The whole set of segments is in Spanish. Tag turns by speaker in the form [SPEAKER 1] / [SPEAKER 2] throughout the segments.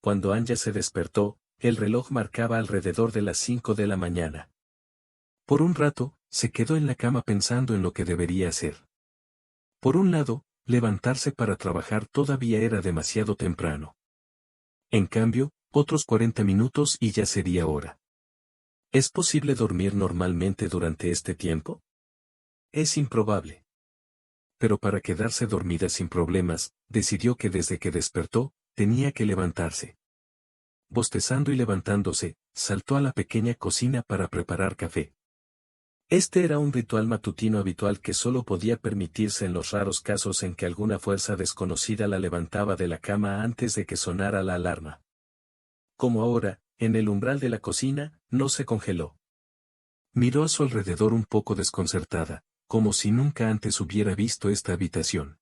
[SPEAKER 1] Cuando Anya se despertó, el reloj marcaba alrededor de las 5 de la mañana. Por un rato, se quedó en la cama pensando en lo que debería hacer. Por un lado, levantarse para trabajar todavía era demasiado temprano. En cambio, otros 40 minutos y ya sería hora. ¿Es posible dormir normalmente durante este tiempo? Es improbable. Pero para quedarse dormida sin problemas, decidió que desde que despertó, tenía que levantarse. Bostezando y levantándose, saltó a la pequeña cocina para preparar café. Este era un ritual matutino habitual que solo podía permitirse en los raros casos en que alguna fuerza desconocida la levantaba de la cama antes de que sonara la alarma. Como ahora, en el umbral de la cocina, no se congeló. Miró a su alrededor un poco desconcertada, como si nunca antes hubiera visto esta habitación.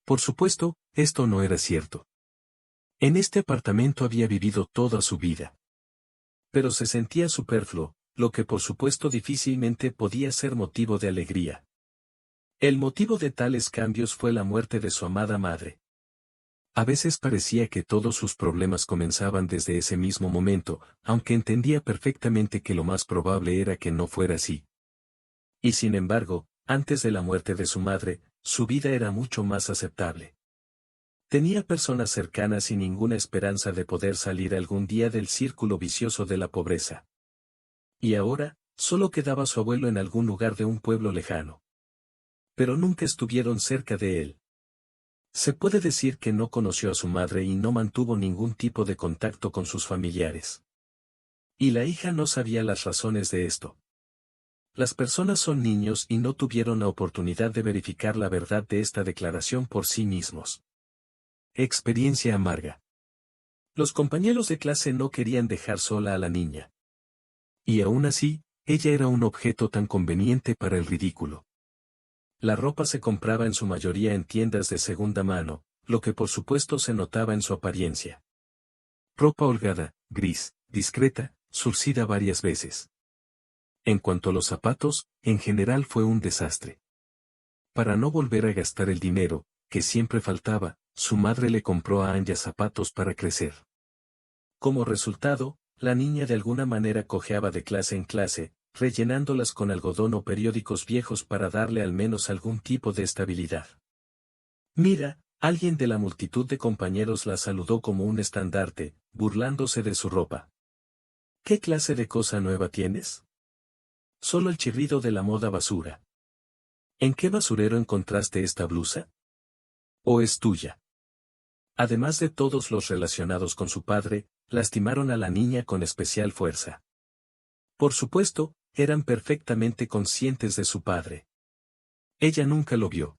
[SPEAKER 1] Por supuesto, esto no era cierto. En este apartamento había vivido toda su vida. Pero se sentía superfluo, lo que por supuesto difícilmente podía ser motivo de alegría. El motivo de tales cambios fue la muerte de su amada madre. A veces parecía que todos sus problemas comenzaban desde ese mismo momento, aunque entendía perfectamente que lo más probable era que no fuera así. Y sin embargo, antes de la muerte de su madre, su vida era mucho más aceptable. Tenía personas cercanas y ninguna esperanza de poder salir algún día del círculo vicioso de la pobreza. Y ahora, solo quedaba su abuelo en algún lugar de un pueblo lejano. Pero nunca estuvieron cerca de él. Se puede decir que no conoció a su madre y no mantuvo ningún tipo de contacto con sus familiares. Y la hija no sabía las razones de esto. Las personas son niños y no tuvieron la oportunidad de verificar la verdad de esta declaración por sí mismos. Experiencia amarga. Los compañeros de clase no querían dejar sola a la niña. Y aún así, ella era un objeto tan conveniente para el ridículo. La ropa se compraba en su mayoría en tiendas de segunda mano, lo que por supuesto se notaba en su apariencia. Ropa holgada, gris, discreta, surcida varias veces. En cuanto a los zapatos, en general fue un desastre. Para no volver a gastar el dinero, que siempre faltaba, su madre le compró a Anya zapatos para crecer. Como resultado, la niña de alguna manera cojeaba de clase en clase, rellenándolas con algodón o periódicos viejos para darle al menos algún tipo de estabilidad. Mira, alguien de la multitud de compañeros la saludó como un estandarte, burlándose de su ropa. ¿Qué clase de cosa nueva tienes? Solo el chirrido de la moda basura. ¿En qué basurero encontraste esta blusa? ¿O es tuya? Además de todos los relacionados con su padre, lastimaron a la niña con especial fuerza. Por supuesto, eran perfectamente conscientes de su padre. Ella nunca lo vio.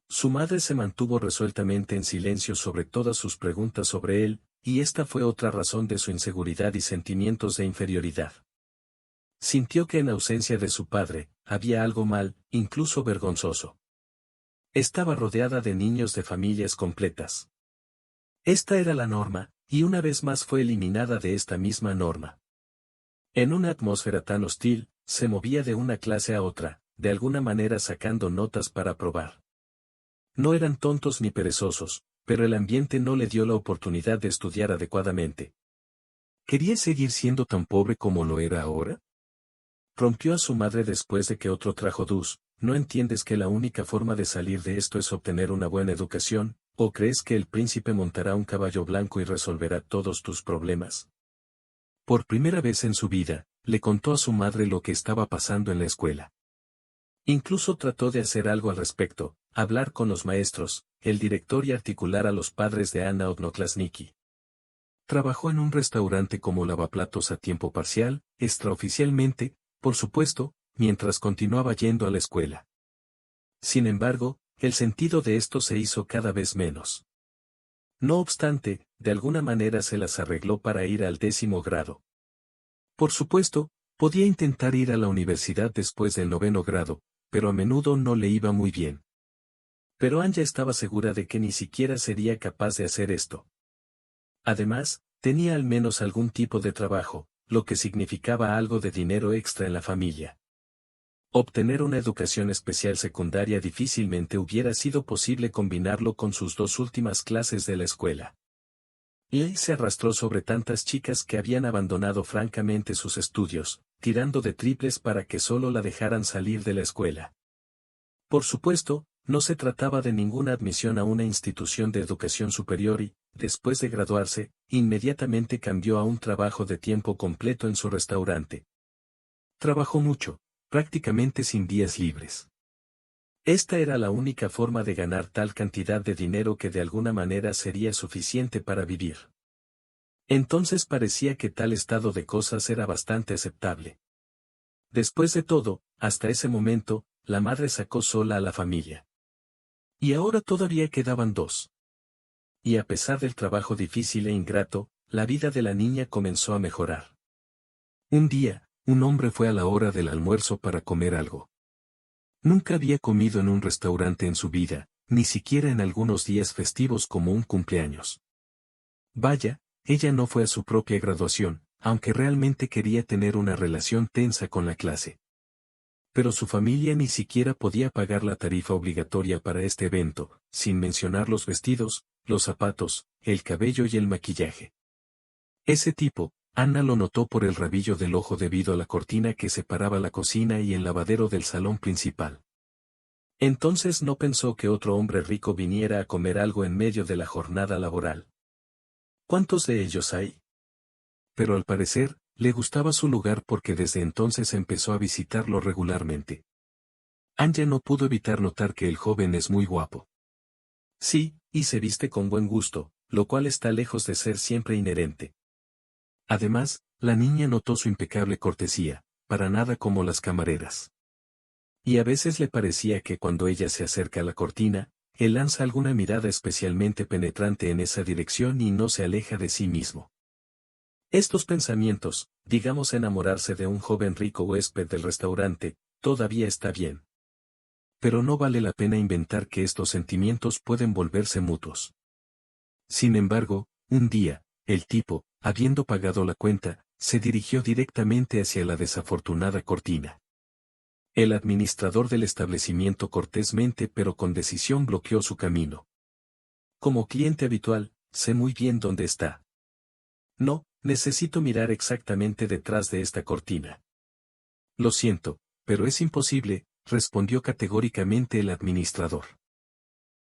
[SPEAKER 1] Su madre se mantuvo resueltamente en silencio sobre todas sus preguntas sobre él, y esta fue otra razón de su inseguridad y sentimientos de inferioridad. Sintió que en ausencia de su padre, había algo mal, incluso vergonzoso. Estaba rodeada de niños de familias completas. Esta era la norma, y una vez más fue eliminada de esta misma norma. En una atmósfera tan hostil, se movía de una clase a otra, de alguna manera sacando notas para probar. No eran tontos ni perezosos, pero el ambiente no le dio la oportunidad de estudiar adecuadamente. ¿Quería seguir siendo tan pobre como lo era ahora? Rompió a su madre después de que otro trajo dus. ¿No entiendes que la única forma de salir de esto es obtener una buena educación, o crees que el príncipe montará un caballo blanco y resolverá todos tus problemas? Por primera vez en su vida, le contó a su madre lo que estaba pasando en la escuela. Incluso trató de hacer algo al respecto, hablar con los maestros, el director y articular a los padres de Anna Odnoklasniki. Trabajó en un restaurante como lavaplatos a tiempo parcial, extraoficialmente, por supuesto, mientras continuaba yendo a la escuela. Sin embargo, el sentido de esto se hizo cada vez menos. No obstante, de alguna manera se las arregló para ir al 10º grado. Por supuesto, podía intentar ir a la universidad después del 9º grado, pero a menudo no le iba muy bien. Pero Anya estaba segura de que ni siquiera sería capaz de hacer esto. Además, tenía al menos algún tipo de trabajo, lo que significaba algo de dinero extra en la familia. Obtener una educación especial secundaria difícilmente hubiera sido posible combinarlo con sus 2 últimas clases de la escuela. Y se arrastró sobre tantas chicas que habían abandonado francamente sus estudios, tirando de triples para que solo la dejaran salir de la escuela. Por supuesto, no se trataba de ninguna admisión a una institución de educación superior y, después de graduarse, inmediatamente cambió a un trabajo de tiempo completo en su restaurante. Trabajó mucho, prácticamente sin días libres. Esta era la única forma de ganar tal cantidad de dinero que de alguna manera sería suficiente para vivir. Entonces parecía que tal estado de cosas era bastante aceptable. Después de todo, hasta ese momento, la madre sacó sola a la familia. Y ahora todavía quedaban dos. Y a pesar del trabajo difícil e ingrato, la vida de la niña comenzó a mejorar. Un día, un hombre fue a la hora del almuerzo para comer algo. Nunca había comido en un restaurante en su vida, ni siquiera en algunos días festivos como un cumpleaños. Vaya, ella no fue a su propia graduación, aunque realmente quería tener una relación tensa con la clase. Pero su familia ni siquiera podía pagar la tarifa obligatoria para este evento, sin mencionar los vestidos, los zapatos, el cabello y el maquillaje. Ese tipo, Anna lo notó por el rabillo del ojo debido a la cortina que separaba la cocina y el lavadero del salón principal. Entonces no pensó que otro hombre rico viniera a comer algo en medio de la jornada laboral. ¿Cuántos de ellos hay? Pero al parecer, le gustaba su lugar porque desde entonces empezó a visitarlo regularmente. Anya no pudo evitar notar que el joven es muy guapo. Sí, y se viste con buen gusto, lo cual está lejos de ser siempre inherente. Además, la niña notó su impecable cortesía, para nada como las camareras. Y a veces le parecía que cuando ella se acerca a la cortina, él lanza alguna mirada especialmente penetrante en esa dirección y no se aleja de sí mismo. Estos pensamientos, digamos enamorarse de un joven rico huésped del restaurante, todavía está bien. Pero no vale la pena inventar que estos sentimientos pueden volverse mutuos. Sin embargo, un día, el tipo, habiendo pagado la cuenta, se dirigió directamente hacia la desafortunada cortina. El administrador del establecimiento cortésmente pero con decisión bloqueó su camino. Como cliente habitual, sé muy bien dónde está. No, necesito mirar exactamente detrás de esta cortina. Lo siento, pero es imposible, respondió categóricamente el administrador.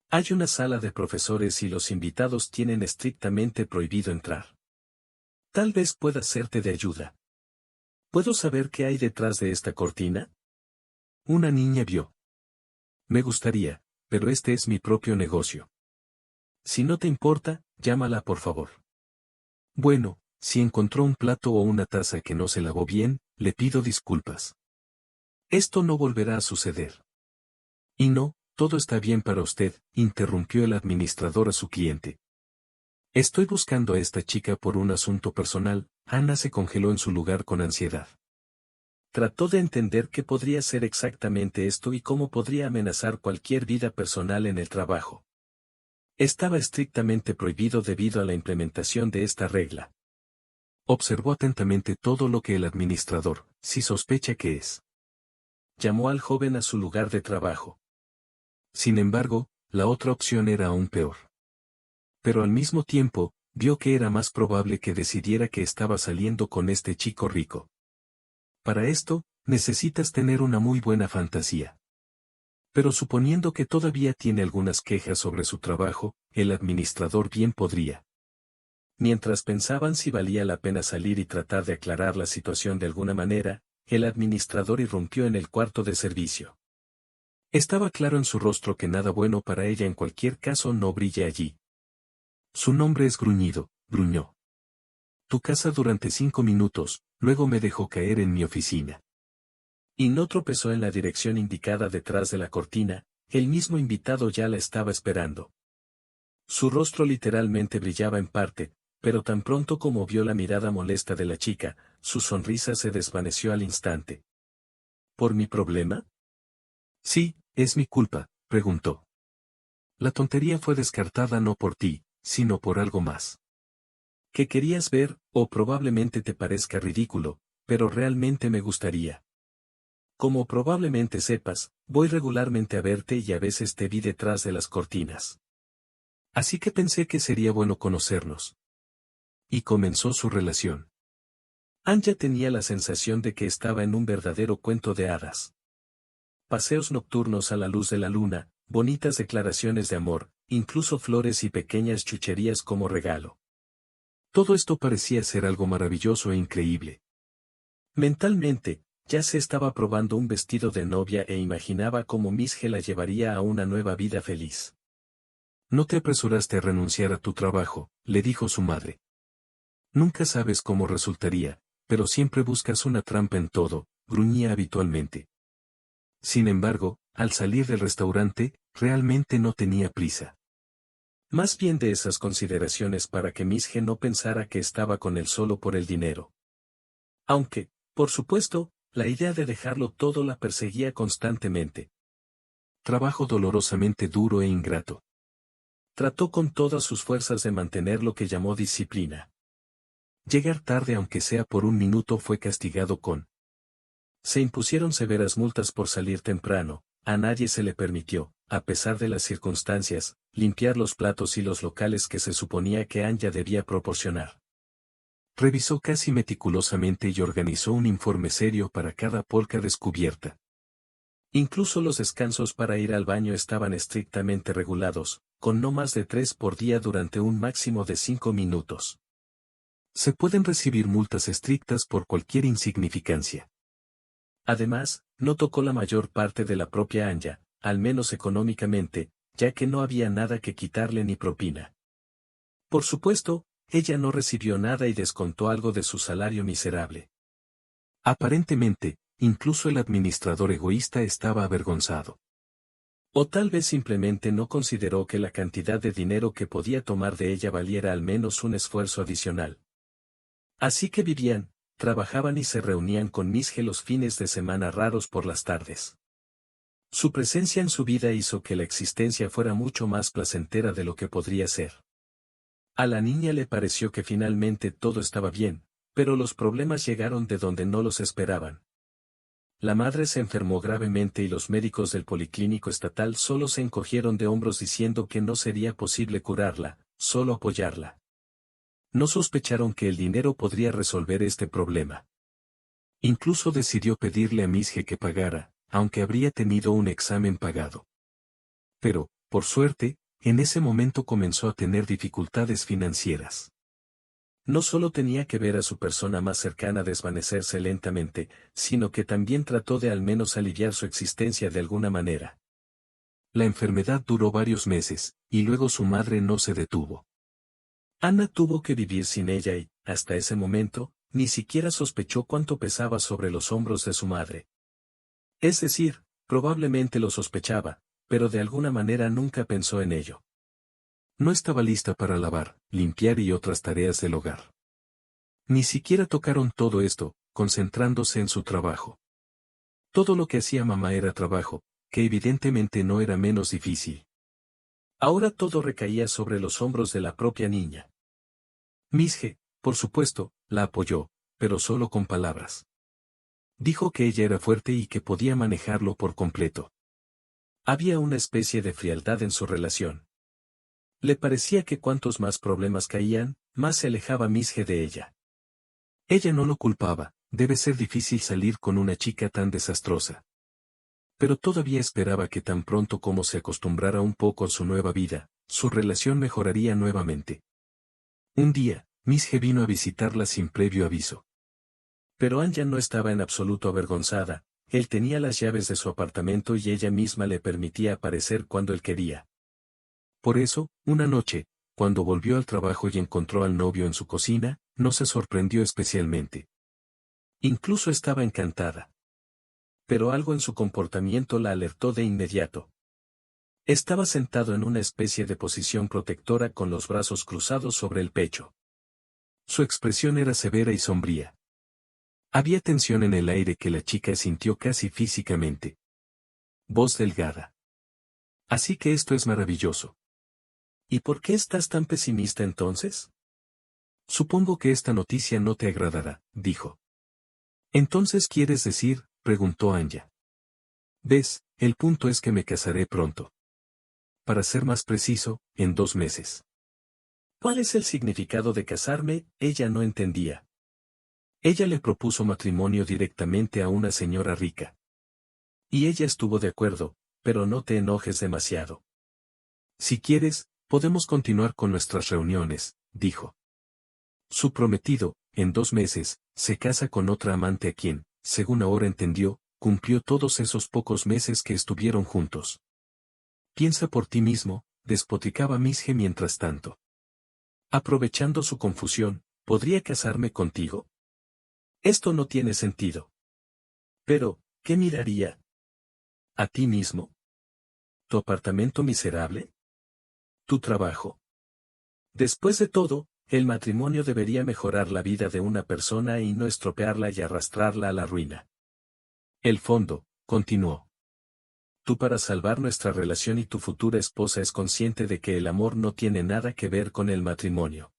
[SPEAKER 1] Hay una sala de profesores y los invitados tienen estrictamente prohibido entrar. Tal vez pueda serte de ayuda. ¿Puedo saber qué hay detrás de esta cortina? Una niña vio. Me gustaría, pero este es mi propio negocio. Si no te importa, llámala por favor. Bueno, si encontró un plato o una taza que no se lavó bien, le pido disculpas. Esto no volverá a suceder. Y no, todo está bien para usted, interrumpió el administrador a su cliente. Estoy buscando a esta chica por un asunto personal. Ana se congeló en su lugar con ansiedad. Trató de entender qué podría ser exactamente esto y cómo podría amenazar cualquier vida personal en el trabajo. Estaba estrictamente prohibido debido a la implementación de esta regla. Observó atentamente todo lo que el administrador, si sospecha que es. Llamó al joven a su lugar de trabajo. Sin embargo, la otra opción era aún peor. Pero al mismo tiempo, vio que era más probable que decidiera que estaba saliendo con este chico rico. Para esto, necesitas tener una muy buena fantasía. Pero suponiendo que todavía tiene algunas quejas sobre su trabajo, el administrador bien podría. Mientras pensaban si valía la pena salir y tratar de aclarar la situación de alguna manera, el administrador irrumpió en el cuarto de servicio. Estaba claro en su rostro que nada bueno para ella en cualquier caso no brilla allí. Su nombre es Gruñido, gruñó. Tu casa durante 5 minutos, luego me dejó caer en mi oficina. Y no tropezó en la dirección indicada detrás de la cortina, el mismo invitado ya la estaba esperando. Su rostro literalmente brillaba en parte, pero tan pronto como vio la mirada molesta de la chica, su sonrisa se desvaneció al instante. ¿Por mi problema? Sí, es mi culpa, preguntó. La tontería fue descartada no por ti, sino por algo más. Que querías ver, o probablemente te parezca ridículo, pero realmente me gustaría. Como probablemente sepas, voy regularmente a verte y a veces te vi detrás de las cortinas. Así que pensé que sería bueno conocernos. y comenzó su relación. Anya tenía la sensación de que estaba en un verdadero cuento de hadas. Paseos nocturnos a la luz de la luna, bonitas declaraciones de amor, incluso flores y pequeñas chucherías como regalo. Todo esto parecía ser algo maravilloso e increíble. Mentalmente, ya se estaba probando un vestido de novia e imaginaba cómo Misje la llevaría a una nueva vida feliz. No te apresuraste a renunciar a tu trabajo, le dijo su madre. Nunca sabes cómo resultaría, pero siempre buscas una trampa en todo, gruñía habitualmente. Sin embargo, al salir del restaurante, realmente no tenía prisa. Más bien de esas consideraciones para que Misje no pensara que estaba con él solo por el dinero. Aunque, por supuesto, la idea de dejarlo todo la perseguía constantemente. Trabajo dolorosamente duro e ingrato. Trató con todas sus fuerzas de mantener lo que llamó disciplina. Llegar tarde aunque sea por un minuto fue castigado con. Se impusieron severas multas por salir temprano, a nadie se le permitió, a pesar de las circunstancias, limpiar los platos y los locales que se suponía que Anya debía proporcionar. Revisó casi meticulosamente y organizó un informe serio para cada polca descubierta. Incluso los descansos para ir al baño estaban estrictamente regulados, con no más de 3 por día durante un máximo de 5 minutos. Se pueden recibir multas estrictas por cualquier insignificancia. Además, no tocó la mayor parte de la propia Anya, al menos económicamente, ya que no había nada que quitarle ni propina. Por supuesto, ella no recibió nada y descontó algo de su salario miserable. Aparentemente, incluso el administrador egoísta estaba avergonzado. O tal vez simplemente no consideró que la cantidad de dinero que podía tomar de ella valiera al menos un esfuerzo adicional. Así que vivían, trabajaban y se reunían con Misje los fines de semana raros por las tardes. Su presencia en su vida hizo que la existencia fuera mucho más placentera de lo que podría ser. A la niña le pareció que finalmente todo estaba bien, pero los problemas llegaron de donde no los esperaban. La madre se enfermó gravemente y los médicos del Policlínico Estatal solo se encogieron de hombros diciendo que no sería posible curarla, solo apoyarla. No sospecharon que el dinero podría resolver este problema. Incluso decidió pedirle a Misje que pagara, aunque habría tenido un examen pagado. Pero, por suerte, en ese momento comenzó a tener dificultades financieras. No solo tenía que ver a su persona más cercana desvanecerse lentamente, sino que también trató de al menos aliviar su existencia de alguna manera. La enfermedad duró varios meses, y luego su madre no se detuvo. Ana tuvo que vivir sin ella y, hasta ese momento, ni siquiera sospechó cuánto pesaba sobre los hombros de su madre. Es decir, probablemente lo sospechaba, pero de alguna manera nunca pensó en ello. No estaba lista para lavar, limpiar y otras tareas del hogar. Ni siquiera tocaron todo esto, concentrándose en su trabajo. Todo lo que hacía mamá era trabajo, que evidentemente no era menos difícil. Ahora todo recaía sobre los hombros de la propia niña. Misje, por supuesto, la apoyó, pero solo con palabras. Dijo que ella era fuerte y que podía manejarlo por completo. Había una especie de frialdad en su relación. Le parecía que cuantos más problemas caían, más se alejaba Misje de ella. Ella no lo culpaba, debe ser difícil salir con una chica tan desastrosa. Pero todavía esperaba que tan pronto como se acostumbrara un poco a su nueva vida, su relación mejoraría nuevamente. Un día, Misje vino a visitarla sin previo aviso. Pero Anya no estaba en absoluto avergonzada, él tenía las llaves de su apartamento y ella misma le permitía aparecer cuando él quería. Por eso, una noche, cuando volvió al trabajo y encontró al novio en su cocina, no se sorprendió especialmente. Incluso estaba encantada. Pero algo en su comportamiento la alertó de inmediato. Estaba sentado en una especie de posición protectora con los brazos cruzados sobre el pecho. Su expresión era severa y sombría. Había tensión en el aire que la chica sintió casi físicamente. Voz delgada. Así que esto es maravilloso. ¿Y por qué estás tan pesimista entonces? Supongo que esta noticia no te agradará, dijo. ¿Entonces quieres decir? Preguntó Anya. Ves, el punto es que me casaré pronto. Para ser más preciso, en 2 meses. ¿Cuál es el significado de casarme? Ella no entendía. Ella le propuso matrimonio directamente a una señora rica. Y ella estuvo de acuerdo, pero no te enojes demasiado. Si quieres, podemos continuar con nuestras reuniones, dijo. Su prometido, en 2 meses, se casa con otra amante a quien, según ahora entendió, cumplió todos esos pocos meses que estuvieron juntos. Piensa por ti mismo, despoticaba Misge mientras tanto. Aprovechando su confusión, ¿podría casarme contigo? Esto no tiene sentido. Pero, ¿qué miraría? ¿A ti mismo? ¿Tu apartamento miserable? ¿Tu trabajo? Después de todo, el matrimonio debería mejorar la vida de una persona y no estropearla y arrastrarla a la ruina. El fondo, continuó. Tú para salvar nuestra relación y tu futura esposa es consciente de que el amor no tiene nada que ver con el matrimonio.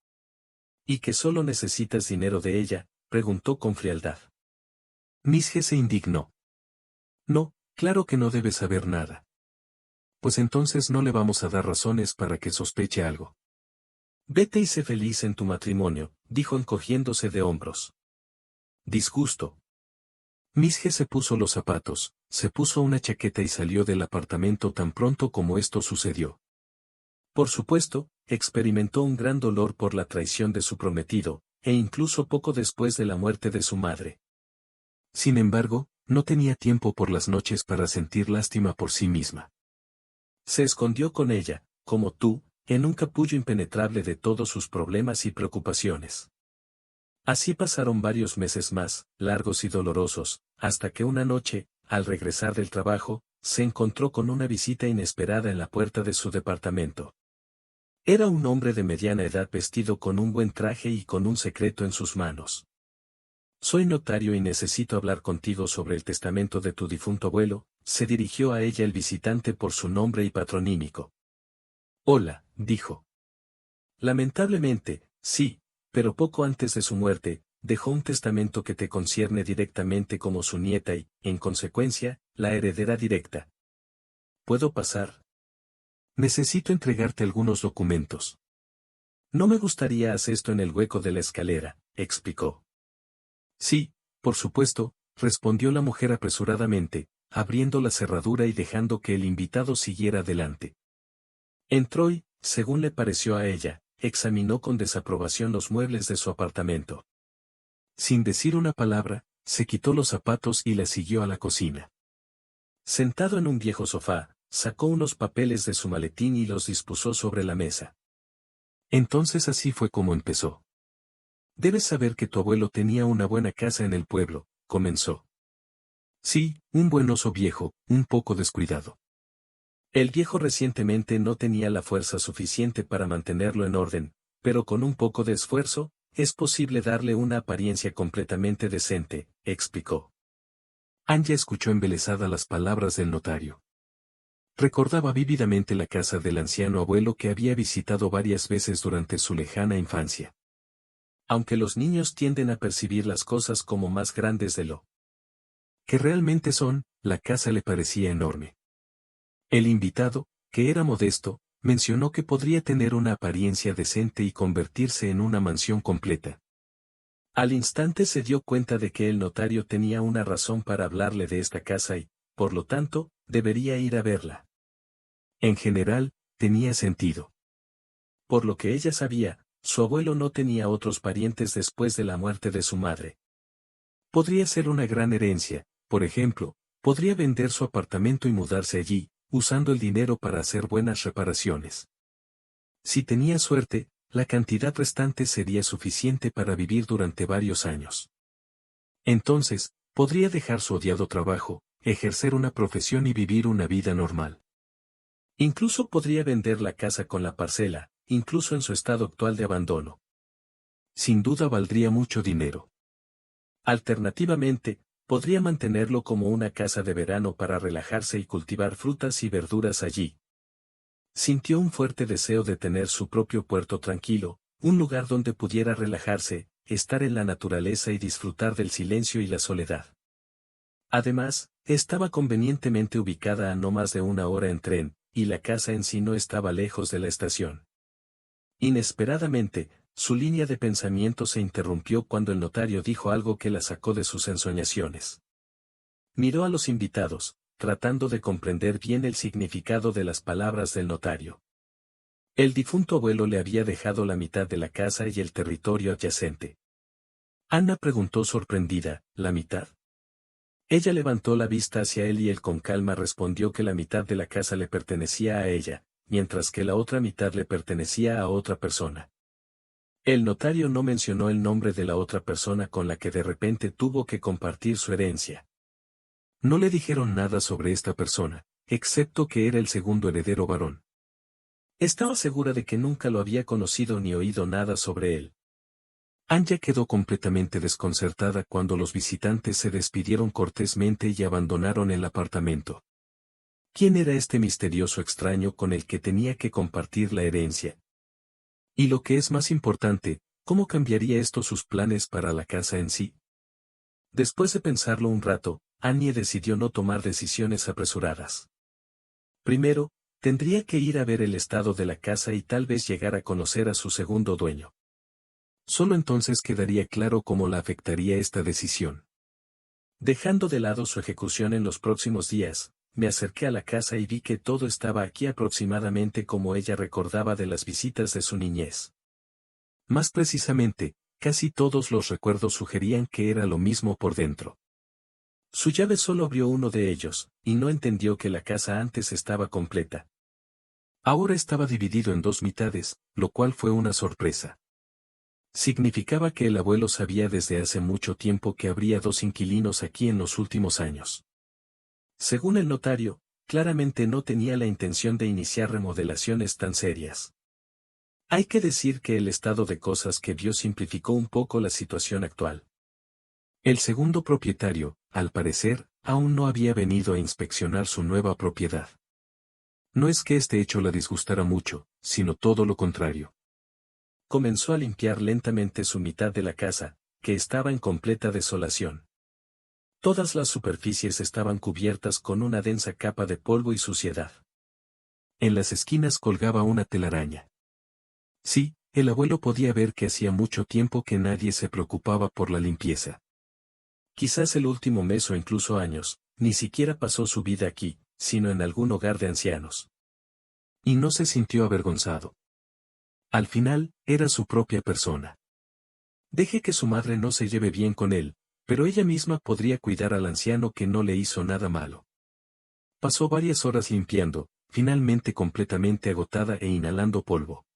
[SPEAKER 1] ¿Y que solo necesitas dinero de ella? Preguntó con frialdad. Misge se indignó. No, claro que no debes saber nada. Pues entonces no le vamos a dar razones para que sospeche algo. Vete y sé feliz en tu matrimonio, dijo encogiéndose de hombros. Disgusto. Misge se puso los zapatos, se puso una chaqueta y salió del apartamento tan pronto como esto sucedió. Por supuesto, experimentó un gran dolor por la traición de su prometido, e incluso poco después de la muerte de su madre. Sin embargo, no tenía tiempo por las noches para sentir lástima por sí misma. Se escondió con ella, como tú, en un capullo impenetrable de todos sus problemas y preocupaciones. Así pasaron varios meses más, largos y dolorosos, hasta que una noche, al regresar del trabajo, se encontró con una visita inesperada en la puerta de su departamento. Era un hombre de mediana edad vestido con un buen traje y con un secreto en sus manos. Soy notario y necesito hablar contigo sobre el testamento de tu difunto abuelo, se dirigió a ella el visitante por su nombre y patronímico. Hola, dijo. Lamentablemente, sí, pero poco antes de su muerte, dejó un testamento que te concierne directamente como su nieta y, en consecuencia, la heredera directa. ¿Puedo pasar? Necesito entregarte algunos documentos. No me gustaría hacer esto en el hueco de la escalera, explicó. Sí, por supuesto, respondió la mujer apresuradamente, abriendo la cerradura y dejando que el invitado siguiera adelante. Entró y, según le pareció a ella, examinó con desaprobación los muebles de su apartamento. Sin decir una palabra, se quitó los zapatos y la siguió a la cocina. Sentado en un viejo sofá, sacó unos papeles de su maletín y los dispuso sobre la mesa. Entonces así fue como empezó. Debes saber que tu abuelo tenía una buena casa en el pueblo, comenzó. Sí, un buen oso viejo, un poco descuidado. El viejo recientemente no tenía la fuerza suficiente para mantenerlo en orden, pero con un poco de esfuerzo, es posible darle una apariencia completamente decente, explicó. Anya escuchó embelesada las palabras del notario. Recordaba vívidamente la casa del anciano abuelo que había visitado varias veces durante su lejana infancia. Aunque los niños tienden a percibir las cosas como más grandes de lo que realmente son, la casa le parecía enorme. El invitado, que era modesto, mencionó que podría tener una apariencia decente y convertirse en una mansión completa. Al instante se dio cuenta de que el notario tenía una razón para hablarle de esta casa y, por lo tanto, debería ir a verla. En general, tenía sentido. Por lo que ella sabía, su abuelo no tenía otros parientes después de la muerte de su madre. Podría ser una gran herencia, por ejemplo, podría vender su apartamento y mudarse allí, usando el dinero para hacer buenas reparaciones. Si tenía suerte, la cantidad restante sería suficiente para vivir durante varios años. Entonces, podría dejar su odiado trabajo, ejercer una profesión y vivir una vida normal. Incluso podría vender la casa con la parcela, incluso en su estado actual de abandono. Sin duda valdría mucho dinero. Alternativamente, podría mantenerlo como una casa de verano para relajarse y cultivar frutas y verduras allí. Sintió un fuerte deseo de tener su propio puerto tranquilo, un lugar donde pudiera relajarse, estar en la naturaleza y disfrutar del silencio y la soledad. Además, estaba convenientemente ubicada a no más de 1 hora en tren, y la casa en sí no estaba lejos de la estación. Inesperadamente, su línea de pensamiento se interrumpió cuando el notario dijo algo que la sacó de sus ensoñaciones. Miró a los invitados, tratando de comprender bien el significado de las palabras del notario. El difunto abuelo le había dejado la mitad de la casa y el territorio adyacente. Ana preguntó sorprendida, ¿la mitad? Ella levantó la vista hacia él y él con calma respondió que la mitad de la casa le pertenecía a ella, mientras que la otra mitad le pertenecía a otra persona. El notario no mencionó el nombre de la otra persona con la que de repente tuvo que compartir su herencia. No le dijeron nada sobre esta persona, excepto que era el segundo heredero varón. Estaba segura de que nunca lo había conocido ni oído nada sobre él. Anya quedó completamente desconcertada cuando los visitantes se despidieron cortésmente y abandonaron el apartamento. ¿Quién era este misterioso extraño con el que tenía que compartir la herencia? Y lo que es más importante, ¿cómo cambiaría esto sus planes para la casa en sí? Después de pensarlo un rato, Annie decidió no tomar decisiones apresuradas. Primero, tendría que ir a ver el estado de la casa y tal vez llegar a conocer a su segundo dueño. Solo entonces quedaría claro cómo la afectaría esta decisión. Dejando de lado su ejecución en los próximos días, me acerqué a la casa y vi que todo estaba aquí aproximadamente como ella recordaba de las visitas de su niñez. Más precisamente, casi todos los recuerdos sugerían que era lo mismo por dentro. Su llave solo abrió uno de ellos, y no entendió que la casa antes estaba completa. Ahora estaba dividido en dos mitades, lo cual fue una sorpresa. Significaba que el abuelo sabía desde hace mucho tiempo que habría dos inquilinos aquí en los últimos años. Según el notario, claramente no tenía la intención de iniciar remodelaciones tan serias. Hay que decir que el estado de cosas que vio simplificó un poco la situación actual. El segundo propietario, al parecer, aún no había venido a inspeccionar su nueva propiedad. No es que este hecho la disgustara mucho, sino todo lo contrario. Comenzó a limpiar lentamente su mitad de la casa, que estaba en completa desolación. Todas las superficies estaban cubiertas con una densa capa de polvo y suciedad. En las esquinas colgaba una telaraña. Sí, el abuelo podía ver que hacía mucho tiempo que nadie se preocupaba por la limpieza. Quizás el último mes o incluso años, ni siquiera pasó su vida aquí, sino en algún hogar de ancianos. Y no se sintió avergonzado. Al final, era su propia persona. Deje que su madre no se lleve bien con él, pero ella misma podría cuidar al anciano que no le hizo nada malo. Pasó varias horas limpiando, finalmente completamente agotada e inhalando polvo.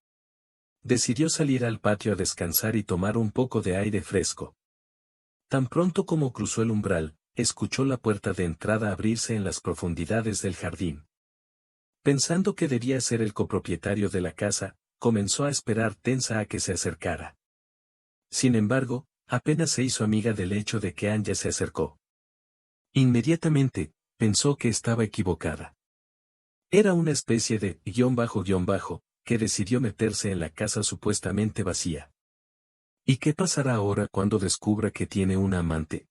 [SPEAKER 1] Decidió salir al patio a descansar y tomar un poco de aire fresco. Tan pronto como cruzó el umbral, escuchó la puerta de entrada abrirse en las profundidades del jardín. Pensando que debía ser el copropietario de la casa, comenzó a esperar tensa a que se acercara. Sin embargo, apenas se hizo amiga del hecho de que Anya se acercó. Inmediatamente, pensó que estaba equivocada. Era una especie de __, que decidió meterse en la casa supuestamente vacía. ¿Y qué pasará ahora cuando descubra que tiene una amante?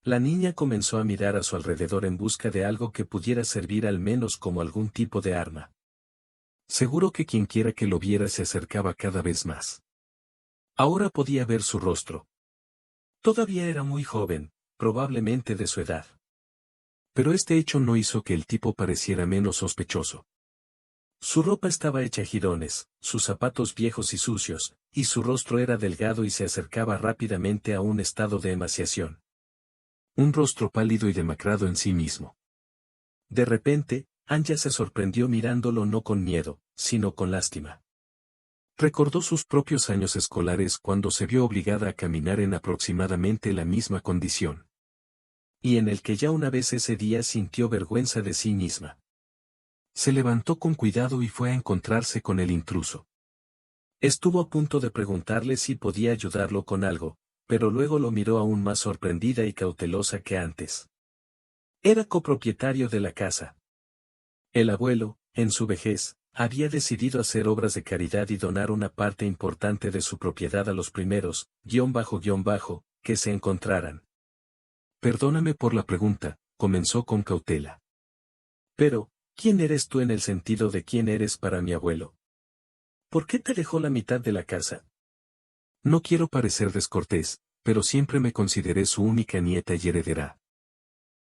[SPEAKER 1] La niña comenzó a mirar a su alrededor en busca de algo que pudiera servir al menos como algún tipo de arma. Seguro que quienquiera que lo viera se acercaba cada vez más. Ahora podía ver su rostro. Todavía era muy joven, probablemente de su edad. Pero este hecho no hizo que el tipo pareciera menos sospechoso. Su ropa estaba hecha jirones, sus zapatos viejos y sucios, y su rostro era delgado y se acercaba rápidamente a un estado de emaciación. Un rostro pálido y demacrado en sí mismo. De repente, Anya se sorprendió mirándolo no con miedo, sino con lástima. Recordó sus propios años escolares cuando se vio obligada a caminar en aproximadamente la misma condición. Y en el que ya una vez ese día sintió vergüenza de sí misma. Se levantó con cuidado y fue a encontrarse con el intruso. Estuvo a punto de preguntarle si podía ayudarlo con algo, pero luego lo miró aún más sorprendida y cautelosa que antes. Era copropietario de la casa. El abuelo, en su vejez, había decidido hacer obras de caridad y donar una parte importante de su propiedad a los primeros, __, que se encontraran. Perdóname por la pregunta, comenzó con cautela. Pero, ¿quién eres tú en el sentido de quién eres para mi abuelo? ¿Por qué te dejó la mitad de la casa? No quiero parecer descortés, pero siempre me consideré su única nieta y heredera.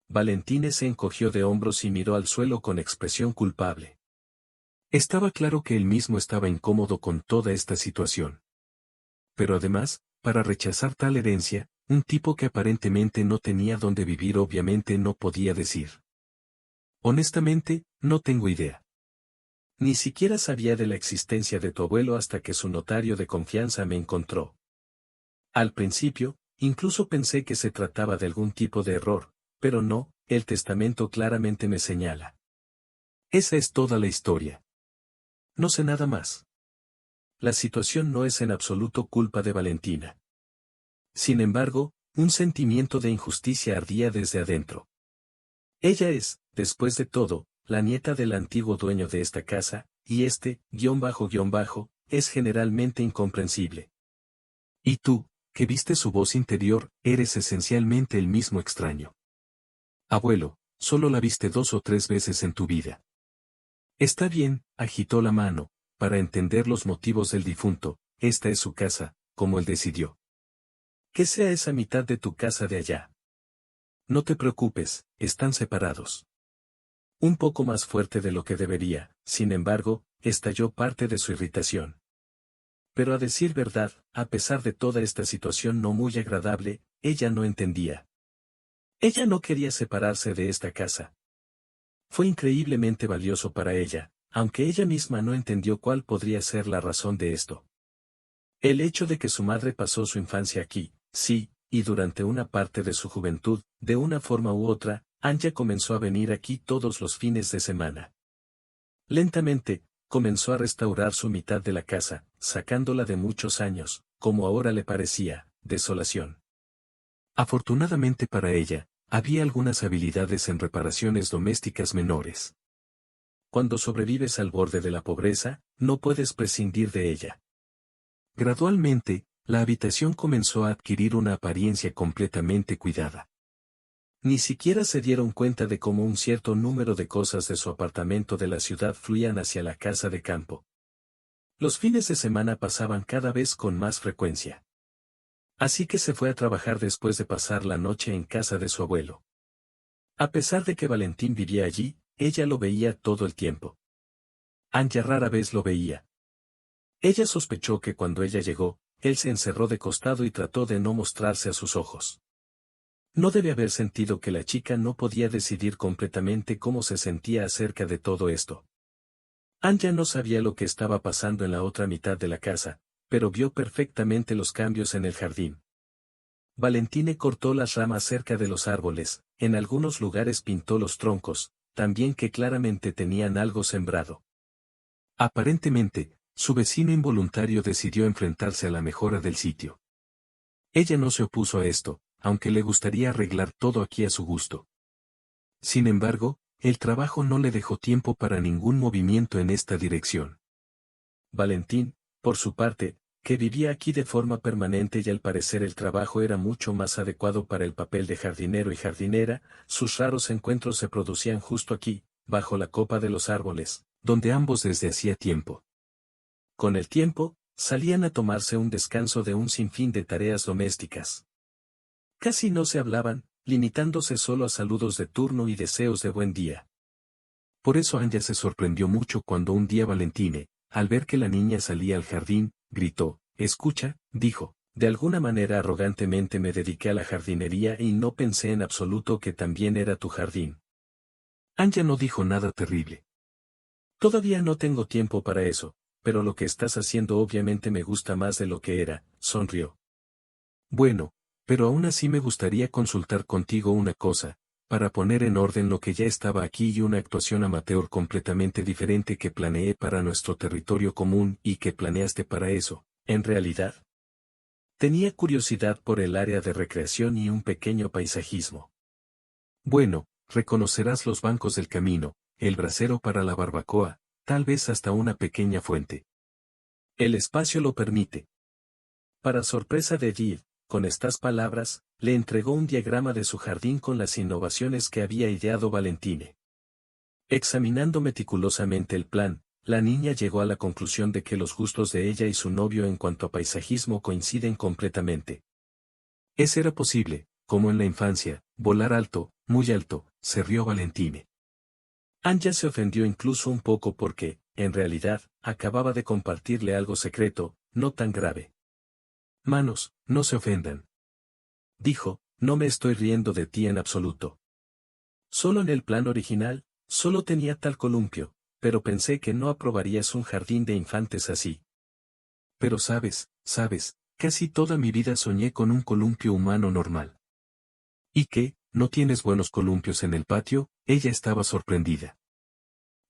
[SPEAKER 1] Valentine se encogió de hombros y miró al suelo con expresión culpable. Estaba claro que él mismo estaba incómodo con toda esta situación. Pero además, para rechazar tal herencia, un tipo que aparentemente no tenía dónde vivir obviamente no podía decir. Honestamente, no tengo idea. Ni siquiera sabía de la existencia de tu abuelo hasta que su notario de confianza me encontró. Al principio, incluso pensé que se trataba de algún tipo de error, pero no, el testamento claramente me señala. Esa es toda la historia. No sé nada más. La situación no es en absoluto culpa de Valentina. Sin embargo, un sentimiento de injusticia ardía desde adentro. Ella es, después de todo, la nieta del antiguo dueño de esta casa, y es generalmente incomprensible. Y tú, que viste su voz interior, eres esencialmente el mismo extraño. Abuelo, solo la viste 2 o 3 veces en tu vida. Está bien, agitó la mano, para entender los motivos del difunto, esta es su casa, como él decidió. Que sea esa mitad de tu casa de allá. No te preocupes, están separados. Un poco más fuerte de lo que debería, sin embargo, estalló parte de su irritación. Pero a decir verdad, a pesar de toda esta situación no muy agradable, ella no entendía. Ella no quería separarse de esta casa. Fue increíblemente valioso para ella, aunque ella misma no entendió cuál podría ser la razón de esto. El hecho de que su madre pasó su infancia aquí, sí, y durante una parte de su juventud, de una forma u otra, Anya comenzó a venir aquí todos los fines de semana. Lentamente, comenzó a restaurar su mitad de la casa, sacándola de muchos años, como ahora le parecía, desolación. Afortunadamente para ella, había algunas habilidades en reparaciones domésticas menores. Cuando sobrevives al borde de la pobreza, no puedes prescindir de ella. Gradualmente, la habitación comenzó a adquirir una apariencia completamente cuidada. Ni siquiera se dieron cuenta de cómo un cierto número de cosas de su apartamento de la ciudad fluían hacia la casa de campo. Los fines de semana pasaban cada vez con más frecuencia. Así que se fue a trabajar después de pasar la noche en casa de su abuelo. A pesar de que Valentín vivía allí, ella lo veía todo el tiempo. Anya rara vez lo veía. Ella sospechó que cuando ella llegó, él se encerró de costado y trató de no mostrarse a sus ojos. No debe haber sentido que la chica no podía decidir completamente cómo se sentía acerca de todo esto. Anya no sabía lo que estaba pasando en la otra mitad de la casa, pero vio perfectamente los cambios en el jardín. Valentine cortó las ramas cerca de los árboles, en algunos lugares pintó los troncos, también que claramente tenían algo sembrado. Aparentemente, su vecino involuntario decidió enfrentarse a la mejora del sitio. Ella no se opuso a esto, aunque le gustaría arreglar todo aquí a su gusto. Sin embargo, el trabajo no le dejó tiempo para ningún movimiento en esta dirección. Valentín, por su parte, que vivía aquí de forma permanente y al parecer el trabajo era mucho más adecuado para el papel de jardinero y jardinera, sus raros encuentros se producían justo aquí, bajo la copa de los árboles, donde ambos desde hacía tiempo. Con el tiempo, salían a tomarse un descanso de un sinfín de tareas domésticas. Casi no se hablaban, limitándose solo a saludos de turno y deseos de buen día. Por eso Anya se sorprendió mucho cuando un día Valentine, al ver que la niña salía al jardín, gritó, «Escucha», dijo, «de alguna manera arrogantemente me dediqué a la jardinería y no pensé en absoluto que también era tu jardín». Anya no dijo nada terrible. «Todavía no tengo tiempo para eso, pero lo que estás haciendo obviamente me gusta más de lo que era», sonrió. «Bueno, pero aún así me gustaría consultar contigo una cosa, para poner en orden lo que ya estaba aquí y una actuación amateur completamente diferente que planeé para nuestro territorio común y que planeaste para eso, en realidad. Tenía curiosidad por el área de recreación y un pequeño paisajismo. Bueno, reconocerás los bancos del camino, el brasero para la barbacoa, tal vez hasta una pequeña fuente. El espacio lo permite. Para sorpresa de Edith, con estas palabras, le entregó un diagrama de su jardín con las innovaciones que había ideado Valentine. Examinando meticulosamente el plan, la niña llegó a la conclusión de que los gustos de ella y su novio en cuanto a paisajismo coinciden completamente. Ese era posible, como en la infancia, volar alto, muy alto, se rió Valentine. Anya se ofendió incluso un poco porque, en realidad, acababa de compartirle algo secreto, no tan grave. Manos, no se ofendan. Dijo, no me estoy riendo de ti en absoluto. Solo en el plan original, solo tenía tal columpio, pero pensé que no aprobarías un jardín de infantes así. Pero sabes, casi toda mi vida soñé con un columpio humano normal. ¿Y qué, no tienes buenos columpios en el patio? Ella estaba sorprendida.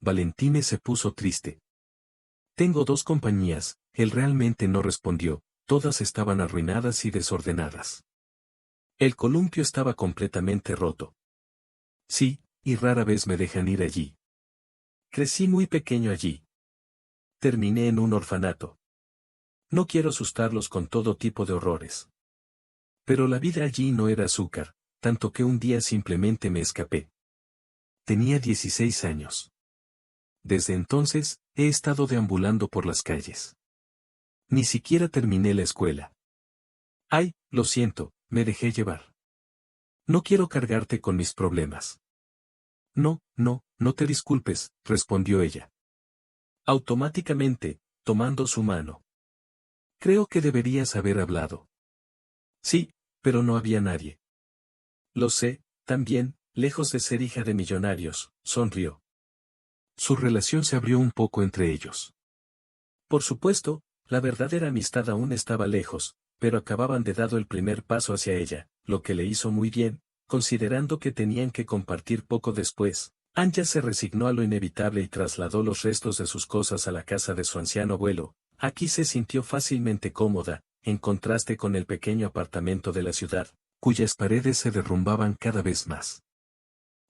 [SPEAKER 1] Valentine se puso triste. Tengo 2 compañías, él realmente no respondió, todas estaban arruinadas y desordenadas. El columpio estaba completamente roto. Sí, y rara vez me dejan ir allí. Crecí muy pequeño allí. Terminé en un orfanato. No quiero asustarlos con todo tipo de horrores. Pero la vida allí no era azúcar, tanto que un día simplemente me escapé. Tenía 16 años. Desde entonces, he estado deambulando por las calles. Ni siquiera terminé la escuela. Ay, lo siento, me dejé llevar. No quiero cargarte con mis problemas. No, no te disculpes, respondió ella. Automáticamente, tomando su mano. Creo que deberías haber hablado. Sí, pero no había nadie. Lo sé, también, lejos de ser hija de millonarios, sonrió. Su relación se abrió un poco entre ellos. Por supuesto, la verdadera amistad aún estaba lejos, pero acababan de dar el primer paso hacia ella, lo que le hizo muy bien, considerando que tenían que compartir poco después. Anya se resignó a lo inevitable y trasladó los restos de sus cosas a la casa de su anciano abuelo. Aquí se sintió fácilmente cómoda, en contraste con el pequeño apartamento de la ciudad, cuyas paredes se derrumbaban cada vez más.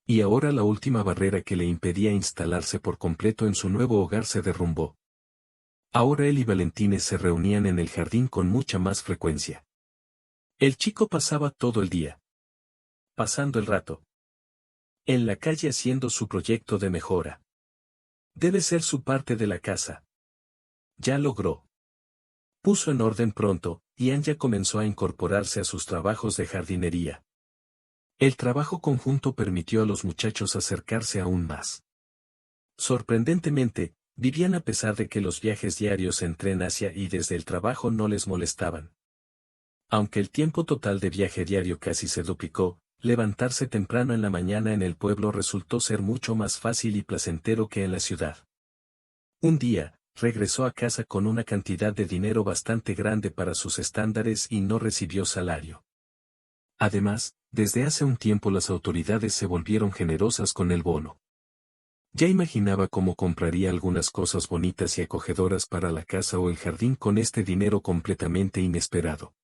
[SPEAKER 1] Y ahora la última barrera que le impedía instalarse por completo en su nuevo hogar se derrumbó. Ahora él y Valentine se reunían en el jardín con mucha más frecuencia. El chico pasaba todo el día pasando el rato en la calle haciendo su proyecto de mejora. Debe ser su parte de la casa. Ya logró. Puso en orden pronto, y Anya comenzó a incorporarse a sus trabajos de jardinería. El trabajo conjunto permitió a los muchachos acercarse aún más. Sorprendentemente, vivían a pesar de que los viajes diarios en tren hacia y desde el trabajo no les molestaban. Aunque el tiempo total de viaje diario casi se duplicó, levantarse temprano en la mañana en el pueblo resultó ser mucho más fácil y placentero que en la ciudad. Un día, regresó a casa con una cantidad de dinero bastante grande para sus estándares y no recibió salario. Además, desde hace un tiempo las autoridades se volvieron generosas con el bono. Ya imaginaba cómo compraría algunas cosas bonitas y acogedoras para la casa o el jardín con este dinero completamente inesperado.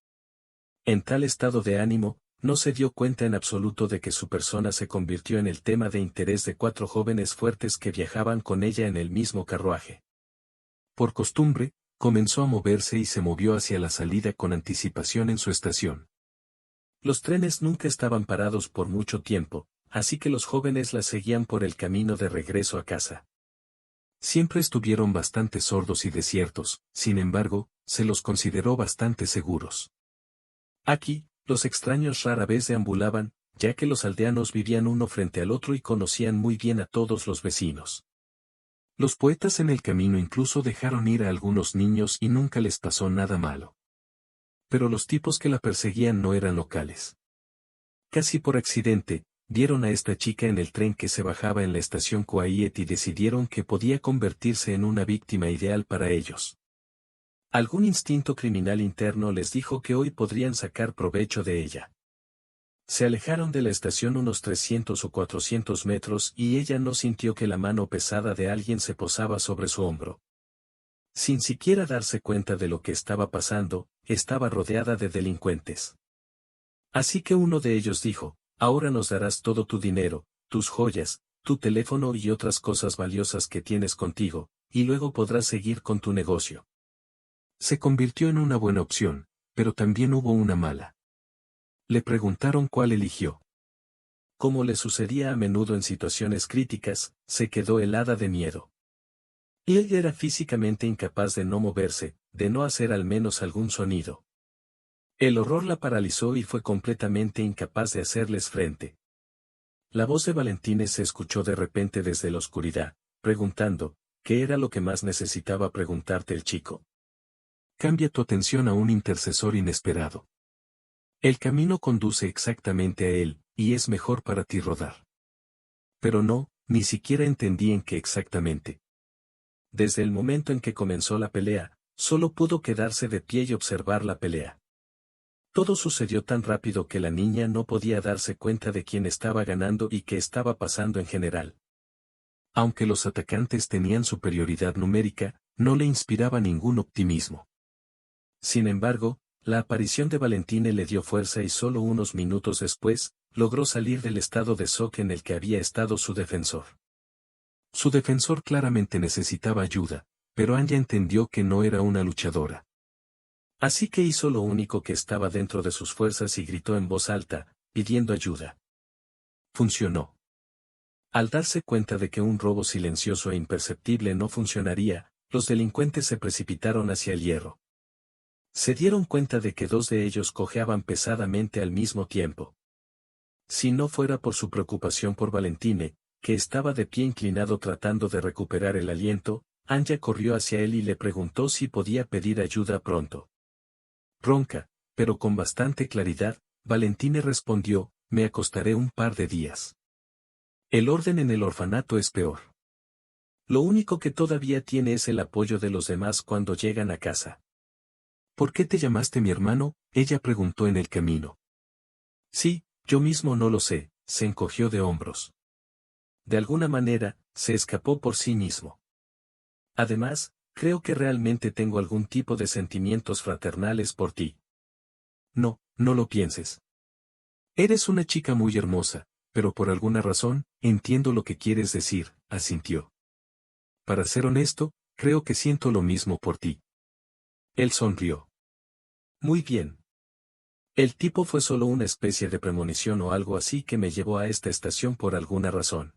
[SPEAKER 1] En tal estado de ánimo, no se dio cuenta en absoluto de que su persona se convirtió en el tema de interés de 4 jóvenes fuertes que viajaban con ella en el mismo carruaje. Por costumbre, comenzó a moverse y se movió hacia la salida con anticipación en su estación. Los trenes nunca estaban parados por mucho tiempo, así que los jóvenes la seguían por el camino de regreso a casa. Siempre estuvieron bastante sordos y desiertos, sin embargo, se los consideró bastante seguros. Aquí, los extraños rara vez deambulaban, ya que los aldeanos vivían uno frente al otro y conocían muy bien a todos los vecinos. Los poetas en el camino incluso dejaron ir a algunos niños y nunca les pasó nada malo. Pero los tipos que la perseguían no eran locales. Casi por accidente, vieron a esta chica en el tren que se bajaba en la estación Coayet y decidieron que podía convertirse en una víctima ideal para ellos. Algún instinto criminal interno les dijo que hoy podrían sacar provecho de ella. Se alejaron de la estación unos 300 o 400 metros y ella no sintió que la mano pesada de alguien se posaba sobre su hombro. Sin siquiera darse cuenta de lo que estaba pasando, estaba rodeada de delincuentes. Así que uno de ellos dijo, ahora nos darás todo tu dinero, tus joyas, tu teléfono y otras cosas valiosas que tienes contigo, y luego podrás seguir con tu negocio. Se convirtió en una buena opción, pero también hubo una mala. Le preguntaron cuál eligió. Como le sucedía a menudo en situaciones críticas, se quedó helada de miedo. Y él era físicamente incapaz de no moverse, de no hacer al menos algún sonido. El horror la paralizó y fue completamente incapaz de hacerles frente. La voz de Valentine se escuchó de repente desde la oscuridad, preguntando, ¿qué era lo que más necesitaba preguntarte el chico? Cambia tu atención a un intercesor inesperado. El camino conduce exactamente a él, y es mejor para ti rodar. Pero no, ni siquiera entendí en qué exactamente. Desde el momento en que comenzó la pelea, solo pudo quedarse de pie y observar la pelea. Todo sucedió tan rápido que la niña no podía darse cuenta de quién estaba ganando y qué estaba pasando en general. Aunque los atacantes tenían superioridad numérica, no le inspiraba ningún optimismo. Sin embargo, la aparición de Valentine le dio fuerza y solo unos minutos después, logró salir del estado de shock en el que había estado su defensor. Su defensor claramente necesitaba ayuda, pero Anya entendió que no era una luchadora. Así que hizo lo único que estaba dentro de sus fuerzas y gritó en voz alta, pidiendo ayuda. Funcionó. Al darse cuenta de que un robo silencioso e imperceptible no funcionaría, los delincuentes se precipitaron hacia el hierro. Se dieron cuenta de que dos de ellos cojeaban pesadamente al mismo tiempo. Si no fuera por su preocupación por Valentine, que estaba de pie inclinado tratando de recuperar el aliento, Anya corrió hacia él y le preguntó si podía pedir ayuda pronto. Ronca, pero con bastante claridad, Valentine respondió, me acostaré un par de días. El orden en el orfanato es peor. Lo único que todavía tiene es el apoyo de los demás cuando llegan a casa. ¿Por qué te llamaste mi hermano? Ella preguntó en el camino. Sí, yo mismo no lo sé, se encogió de hombros. De alguna manera, se escapó por sí mismo. Además, creo que realmente tengo algún tipo de sentimientos fraternales por ti. No, no lo pienses. Eres una chica muy hermosa, pero por alguna razón, entiendo lo que quieres decir, asintió. Para ser honesto, creo que siento lo mismo por ti. Él sonrió. Muy bien. El tipo fue solo una especie de premonición o algo así que me llevó a esta estación por alguna razón.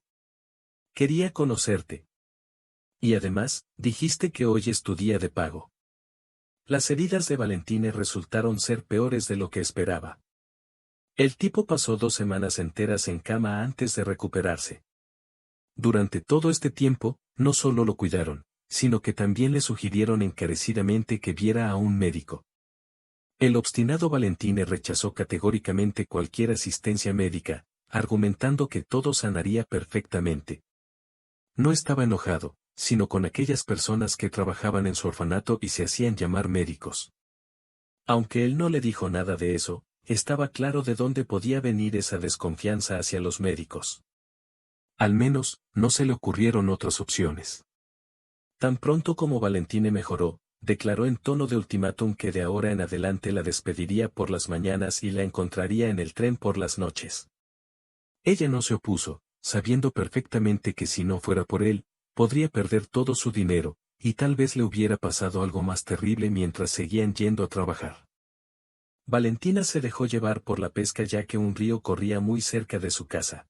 [SPEAKER 1] Quería conocerte. Y además, dijiste que hoy es tu día de pago. Las heridas de Valentine resultaron ser peores de lo que esperaba. El tipo pasó 2 semanas enteras en cama antes de recuperarse. Durante todo este tiempo, no solo lo cuidaron, sino que también le sugirieron encarecidamente que viera a un médico. El obstinado Valentine rechazó categóricamente cualquier asistencia médica, argumentando que todo sanaría perfectamente. No estaba enojado, sino con aquellas personas que trabajaban en su orfanato y se hacían llamar médicos. Aunque él no le dijo nada de eso, estaba claro de dónde podía venir esa desconfianza hacia los médicos. Al menos, no se le ocurrieron otras opciones. Tan pronto como Valentine mejoró, declaró en tono de ultimátum que de ahora en adelante la despediría por las mañanas y la encontraría en el tren por las noches. Ella no se opuso, sabiendo perfectamente que si no fuera por él, podría perder todo su dinero, y tal vez le hubiera pasado algo más terrible mientras seguían yendo a trabajar. Valentina se dejó llevar por la pesca ya que un río corría muy cerca de su casa.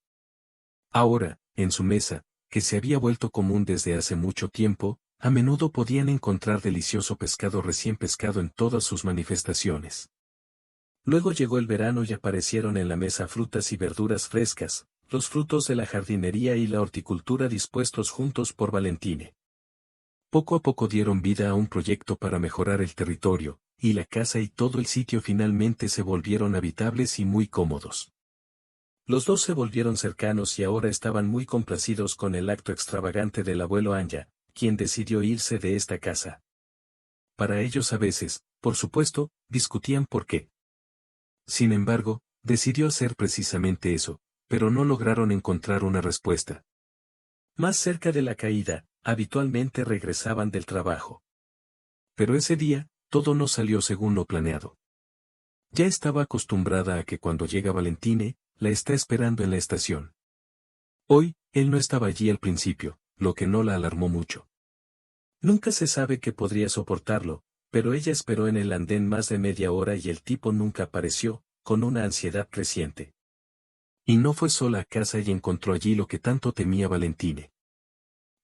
[SPEAKER 1] Ahora, en su mesa, que se había vuelto común desde hace mucho tiempo, a menudo podían encontrar delicioso pescado recién pescado en todas sus manifestaciones. Luego llegó el verano y aparecieron en la mesa frutas y verduras frescas, los frutos de la jardinería y la horticultura dispuestos juntos por Valentine. Poco a poco dieron vida a un proyecto para mejorar el territorio, y la casa y todo el sitio finalmente se volvieron habitables y muy cómodos. Los dos se volvieron cercanos y ahora estaban muy complacidos con el acto extravagante del abuelo Anya, quien decidió irse de esta casa. Para ellos a veces, por supuesto, discutían por qué. Sin embargo, decidió hacer precisamente eso, pero no lograron encontrar una respuesta. Más cerca de la caída, habitualmente regresaban del trabajo. Pero ese día, todo no salió según lo planeado. Ya estaba acostumbrada a que cuando llega Valentine, la está esperando en la estación. Hoy, él no estaba allí al principio, lo que no la alarmó mucho. Nunca se sabe que podría soportarlo, pero ella esperó en el andén más de media hora y el tipo nunca apareció, con una ansiedad creciente. Y no fue sola a casa y encontró allí lo que tanto temía Valentine.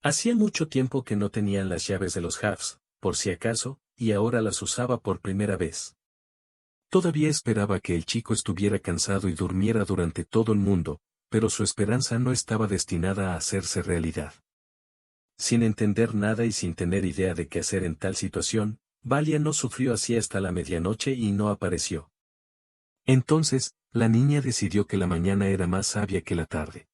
[SPEAKER 1] Hacía mucho tiempo que no tenían las llaves de los Huffs, por si acaso, y ahora las usaba por primera vez. Todavía esperaba que el chico estuviera cansado y durmiera durante todo el mundo, pero su esperanza no estaba destinada a hacerse realidad. Sin entender nada y sin tener idea de qué hacer en tal situación, Valia no sufrió así hasta la medianoche y no apareció. Entonces, la niña decidió que la mañana era más sabia que la tarde.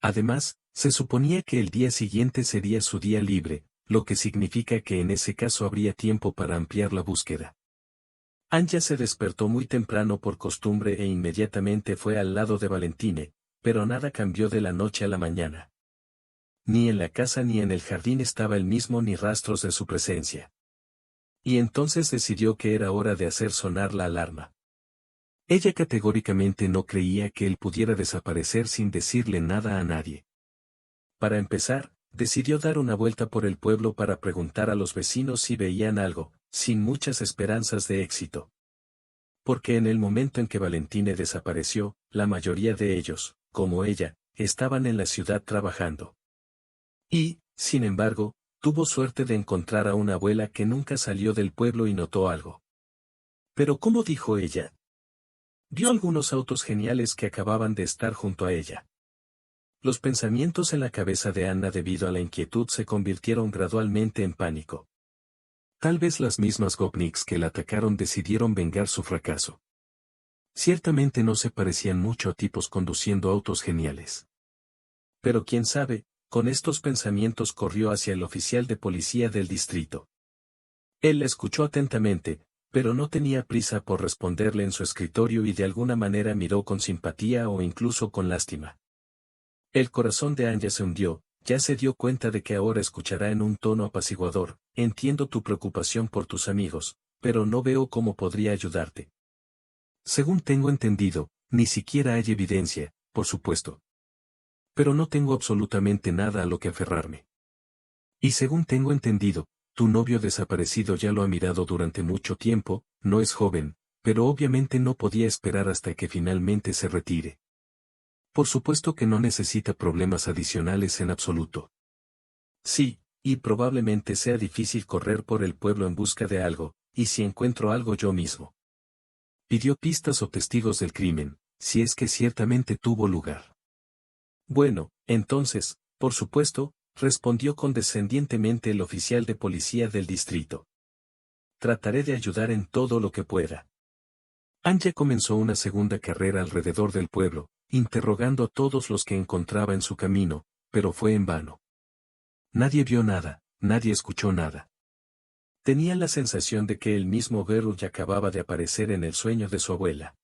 [SPEAKER 1] Además, se suponía que el día siguiente sería su día libre, lo que significa que en ese caso habría tiempo para ampliar la búsqueda. Anya se despertó muy temprano por costumbre e inmediatamente fue al lado de Valentine, pero nada cambió de la noche a la mañana. Ni en la casa ni en el jardín estaba el mismo ni rastros de su presencia. Y entonces decidió que era hora de hacer sonar la alarma. Ella categóricamente no creía que él pudiera desaparecer sin decirle nada a nadie. Para empezar, decidió dar una vuelta por el pueblo para preguntar a los vecinos si veían algo, sin muchas esperanzas de éxito. Porque en el momento en que Valentine desapareció, la mayoría de ellos, como ella, estaban en la ciudad trabajando. Y, sin embargo, tuvo suerte de encontrar a una abuela que nunca salió del pueblo y notó algo. Pero ¿cómo dijo ella? Vio algunos autos geniales que acababan de estar junto a ella. Los pensamientos en la cabeza de Anna debido a la inquietud se convirtieron gradualmente en pánico. Tal vez las mismas Gopniks que la atacaron decidieron vengar su fracaso. Ciertamente no se parecían mucho a tipos conduciendo autos geniales. Pero quién sabe, con estos pensamientos corrió hacia el oficial de policía del distrito. Él la escuchó atentamente, pero no tenía prisa por responderle en su escritorio y de alguna manera miró con simpatía o incluso con lástima. El corazón de Anya se hundió, ya se dio cuenta de que ahora escuchará en un tono apaciguador: entiendo tu preocupación por tus amigos, pero no veo cómo podría ayudarte. Según tengo entendido, ni siquiera hay evidencia, por supuesto. Pero no tengo absolutamente nada a lo que aferrarme. Y según tengo entendido, tu novio desaparecido ya lo ha mirado durante mucho tiempo, no es joven, pero obviamente no podía esperar hasta que finalmente se retire. Por supuesto que no necesita problemas adicionales en absoluto. Sí, y probablemente sea difícil correr por el pueblo en busca de algo, y si encuentro algo yo mismo. Pidió pistas o testigos del crimen, si es que ciertamente tuvo lugar. Bueno, entonces, por supuesto, respondió condescendientemente el oficial de policía del distrito. Trataré de ayudar en todo lo que pueda. Anya comenzó una segunda carrera alrededor del pueblo, interrogando a todos los que encontraba en su camino, pero fue en vano. Nadie vio nada, nadie escuchó nada. Tenía la sensación de que el mismo Beryl acababa de aparecer en el sueño de su abuela.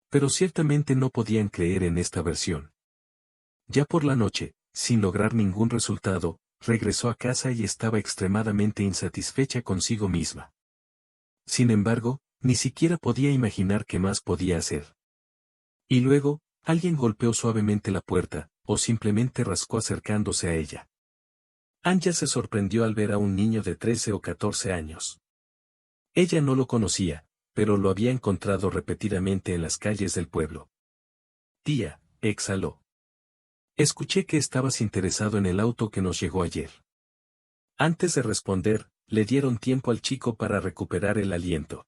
[SPEAKER 1] Pero ciertamente no podían creer en esta versión. Ya por la noche, sin lograr ningún resultado, regresó a casa y estaba extremadamente insatisfecha consigo misma. Sin embargo, ni siquiera podía imaginar qué más podía hacer. Y luego, alguien golpeó suavemente la puerta, o simplemente rascó acercándose a ella. Anya se sorprendió al ver a un niño de 13 o 14 años. Ella no lo conocía, pero lo había encontrado repetidamente en las calles del pueblo. Tía, exhaló. Escuché que estabas interesado en el auto que nos llegó ayer. Antes de responder, le dieron tiempo al chico para recuperar el aliento.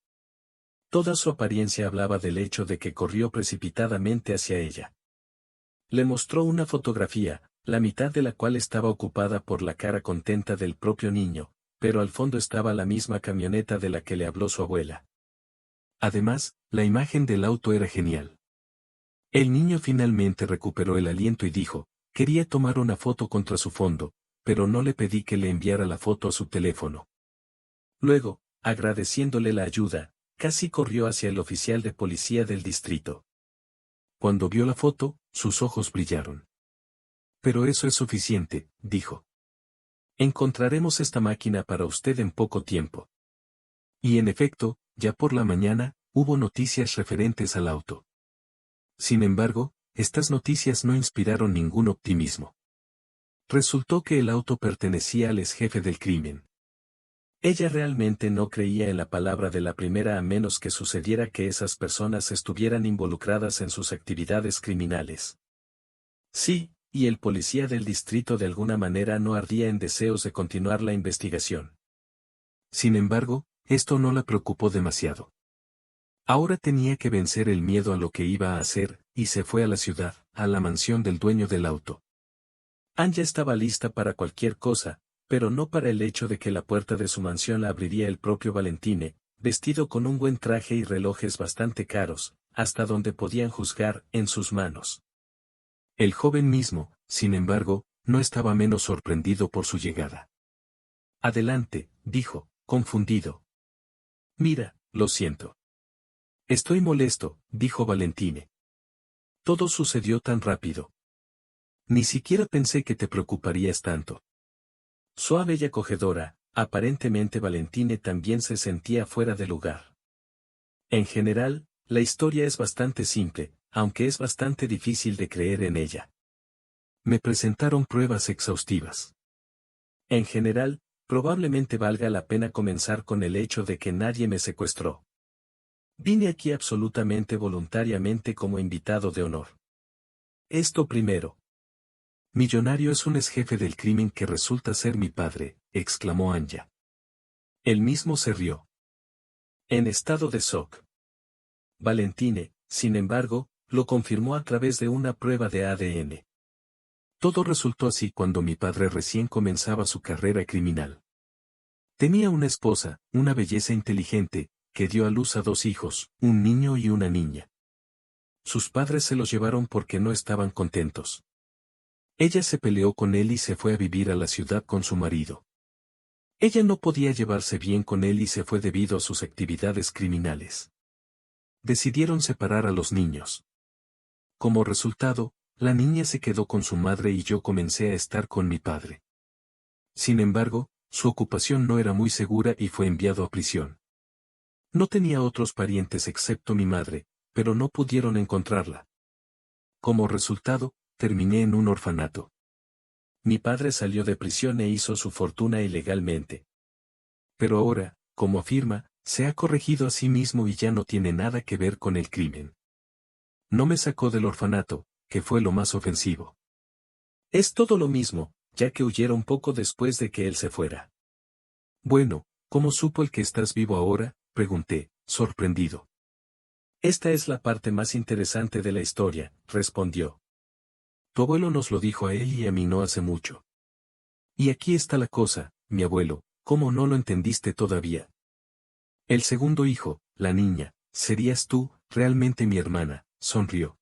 [SPEAKER 1] Toda su apariencia hablaba del hecho de que corrió precipitadamente hacia ella. Le mostró una fotografía, la mitad de la cual estaba ocupada por la cara contenta del propio niño, pero al fondo estaba la misma camioneta de la que le habló su abuela. Además, la imagen del auto era genial. El niño finalmente recuperó el aliento y dijo: quería tomar una foto contra su fondo, pero no le pedí que le enviara la foto a su teléfono. Luego, agradeciéndole la ayuda, casi corrió hacia el oficial de policía del distrito. Cuando vio la foto, sus ojos brillaron. Pero eso es suficiente, dijo. Encontraremos esta máquina para usted en poco tiempo. Y en efecto, ya por la mañana, hubo noticias referentes al auto. Sin embargo, estas noticias no inspiraron ningún optimismo. Resultó que el auto pertenecía al exjefe del crimen. Ella realmente no creía en la palabra de la primera a menos que sucediera que esas personas estuvieran involucradas en sus actividades criminales. Sí, y el policía del distrito de alguna manera no ardía en deseos de continuar la investigación. Sin embargo, esto no la preocupó demasiado. Ahora tenía que vencer el miedo a lo que iba a hacer, y se fue a la ciudad, a la mansión del dueño del auto. Anya estaba lista para cualquier cosa, pero no para el hecho de que la puerta de su mansión la abriría el propio Valentine, vestido con un buen traje y relojes bastante caros, hasta donde podían juzgar, en sus manos. El joven mismo, sin embargo, no estaba menos sorprendido por su llegada. Adelante, dijo, confundido. Mira, lo siento. Estoy molesto, dijo Valentine. Todo sucedió tan rápido. Ni siquiera pensé que te preocuparías tanto. Suave y acogedora, aparentemente Valentine también se sentía fuera de lugar. En general, la historia es bastante simple, aunque es bastante difícil de creer en ella. Me presentaron pruebas exhaustivas. En general, probablemente valga la pena comenzar con el hecho de que nadie me secuestró. Vine aquí absolutamente voluntariamente como invitado de honor. Esto primero. Millonario es un exjefe del crimen que resulta ser mi padre, exclamó Anya. Él mismo se rió. En estado de shock. Valentine, sin embargo, lo confirmó a través de una prueba de ADN. Todo resultó así cuando mi padre recién comenzaba su carrera criminal. Tenía una esposa, una belleza inteligente, que dio a luz a 2 hijos, un niño y una niña. Sus padres se los llevaron porque no estaban contentos. Ella se peleó con él y se fue a vivir a la ciudad con su marido. Ella no podía llevarse bien con él y se fue debido a sus actividades criminales. Decidieron separar a los niños. Como resultado, la niña se quedó con su madre y yo comencé a estar con mi padre. Sin embargo, su ocupación no era muy segura y fue enviado a prisión. No tenía otros parientes excepto mi madre, pero no pudieron encontrarla. Como resultado, terminé en un orfanato. Mi padre salió de prisión e hizo su fortuna ilegalmente. Pero ahora, como afirma, se ha corregido a sí mismo y ya no tiene nada que ver con el crimen. No me sacó del orfanato, que fue lo más ofensivo. Es todo lo mismo, ya que huyeron poco después de que él se fuera. Bueno, ¿cómo supo el que estás vivo ahora?, pregunté, sorprendido. Esta es la parte más interesante de la historia, respondió. Tu abuelo nos lo dijo a él y a mí no hace mucho. Y aquí está la cosa, mi abuelo, ¿cómo no lo entendiste todavía? El segundo hijo, la niña, serías tú, realmente mi hermana, sonrió.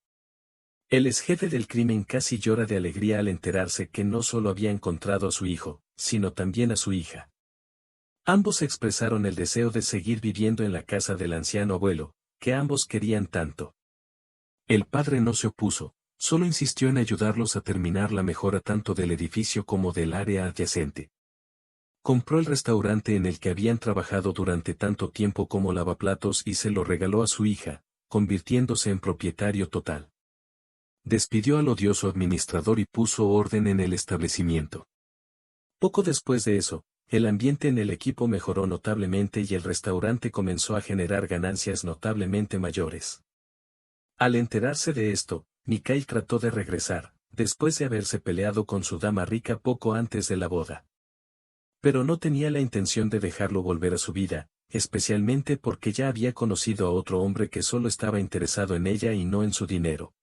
[SPEAKER 1] El exjefe del crimen casi llora de alegría al enterarse que no solo había encontrado a su hijo, sino también a su hija. Ambos expresaron el deseo de seguir viviendo en la casa del anciano abuelo, que ambos querían tanto. El padre no se opuso, solo insistió en ayudarlos a terminar la mejora tanto del edificio como del área adyacente. Compró el restaurante en el que habían trabajado durante tanto tiempo como lavaplatos y se lo regaló a su hija, convirtiéndose en propietario total. Despidió al odioso administrador y puso orden en el establecimiento. Poco después de eso, el ambiente en el equipo mejoró notablemente y el restaurante comenzó a generar ganancias notablemente mayores. Al enterarse de esto, Mikhail trató de regresar, después de haberse peleado con su dama rica poco antes de la boda. Pero no tenía la intención de dejarlo volver a su vida, especialmente porque ya había conocido a otro hombre que solo estaba interesado en ella y no en su dinero.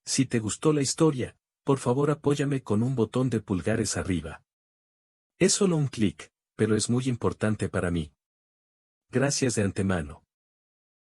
[SPEAKER 1] Si te gustó la historia, por favor apóyame con un botón de pulgares arriba. Es solo un clic, pero es muy importante para mí. Gracias de antemano.